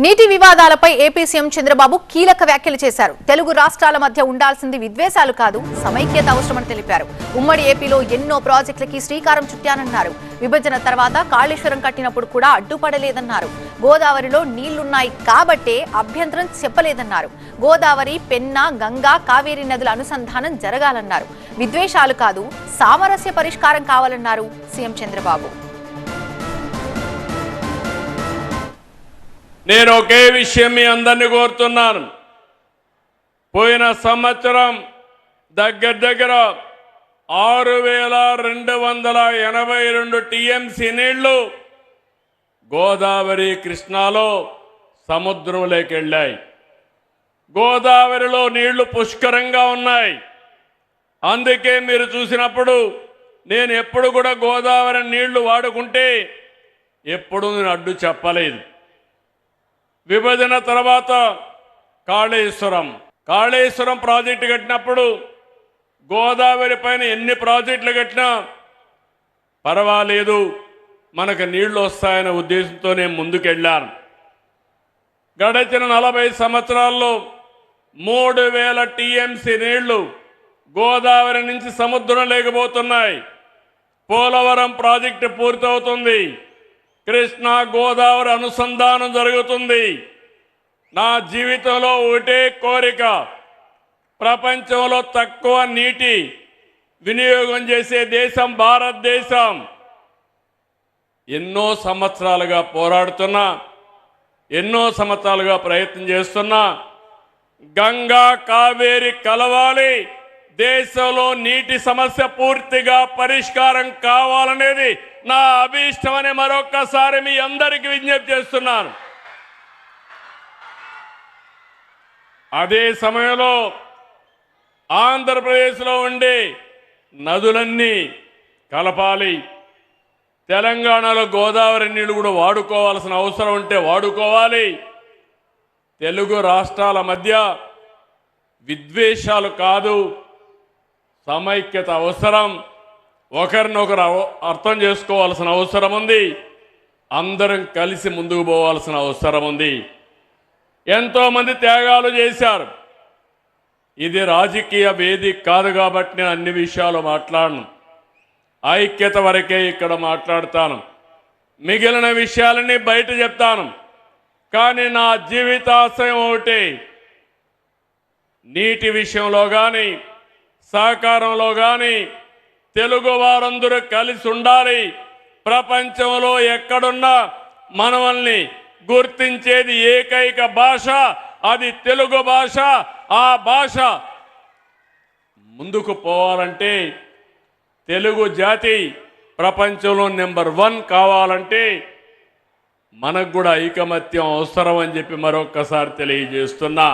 నీటి వివాదాలపై AP CM Chandrababu కీలక వ్యాఖ్యలు చేశారు. తెలుగు రాష్ట్రాల మధ్య ఉండాల్సింది విద్వేషాలు కాదు, సమైక్యత అవసరమని తెలిపారు. ఉమ్మడి ఏపీలో ఎన్నో ప్రాజెక్టులకి శ్రీకారం చుట్టానన్నారు. విభజన తర్వాత కాళేశ్వరం కట్టినప్పుడు కూడా అడ్డుపడలేదన్నారు. గోదావరిలో నీళ్లున్నాయి కాబట్టే అభ్యంతరం చెప్పలేదన్నారు. గోదావరి, పెన్నా, గంగా, కావేరీ నదుల అనుసంధానం జరగాలన్నారు. విద్వేషాలు కాదు, సామరస్య పరిష్కారం కావాలన్నారు సీఎం చంద్రబాబు. నేను ఒకే విషయం మీ అందరినీ కోరుతున్నాను. పోయిన సంవత్సరం దగ్గర 6,282 టీఎంసీ నీళ్లు గోదావరి, కృష్ణాలో సముద్రంలోకి వెళ్ళాయి. గోదావరిలో నీళ్లు పుష్కరంగా ఉన్నాయి. అందుకే మీరు చూసినప్పుడు నేను ఎప్పుడు కూడా గోదావరి నీళ్లు వాడుకుంటే ఎప్పుడు నేను అడ్డు చెప్పలేదు. విభజన తర్వాత కాళేశ్వరం ప్రాజెక్టు కట్టినప్పుడు గోదావరి పైన ఎన్ని ప్రాజెక్టులు కట్టినా పర్వాలేదు, మనకు నీళ్లు వస్తాయనే ఉద్దేశంతో నేను ముందుకెళ్ళాను. గడిచిన 40 సంవత్సరాల్లో 3,000 టీఎంసీ నీళ్లు గోదావరి నుంచి సముద్రం లేకపోతున్నాయి. పోలవరం ప్రాజెక్టు పూర్తవుతుంది. కృష్ణా, గోదావరి అనుసంధానం జరుగుతుంది. నా జీవితంలో ఒకటే కోరిక, ప్రపంచంలో తక్కువ నీటి వినియోగం చేసే దేశం భారతదేశం. ఎన్నో సంవత్సరాలుగా పోరాడుతున్నా, ఎన్నో సంవత్సరాలుగా ప్రయత్నం చేస్తున్నా, గంగా కావేరి కలవాలి, దేశంలో నీటి సమస్య పూర్తిగా పరిష్కారం కావాలనేది నా అభీష్టమని మరొక్కసారి మీ అందరికీ విజ్ఞప్తి చేస్తున్నాను. అదే సమయంలో ఆంధ్రప్రదేశ్లో ఉండే నదులన్నీ కలపాలి. తెలంగాణలో గోదావరి నీళ్లు కూడా వాడుకోవాల్సిన అవసరం ఉంటే వాడుకోవాలి. తెలుగు రాష్ట్రాల మధ్య విద్వేషాలు కాదు, సమైక్యత అవసరం. ఒకరినొకరు అర్థం చేసుకోవాల్సిన అవసరం ఉంది. అందరం కలిసి ముందుకు పోవాల్సిన అవసరం ఉంది. ఎంతోమంది త్యాగాలు చేశారు. ఇది రాజకీయ వేదిక కాదు కాబట్టి నేను అన్ని విషయాలు మాట్లాడను. ఐక్యత వరకే ఇక్కడ మాట్లాడతాను. మిగిలిన విషయాలన్నీ బయట చెప్తాను. కానీ నా జీవితాశయం ఒకటి, నీటి విషయంలో కానీ సహకారంలో కానీ తెలుగు వారందరూ కలిసి ఉండాలి. ప్రపంచంలో ఎక్కడున్నా మనల్ని గుర్తించేది ఏకైక భాష, అది తెలుగు భాష. ఆ భాష ముందుకు పోవాలంటే, తెలుగు జాతి ప్రపంచంలో నెంబర్ 1 కావాలంటే మనకు కూడా ఐకమత్యం అవసరం అని చెప్పి మరొక్కసారి తెలియజేస్తున్నా.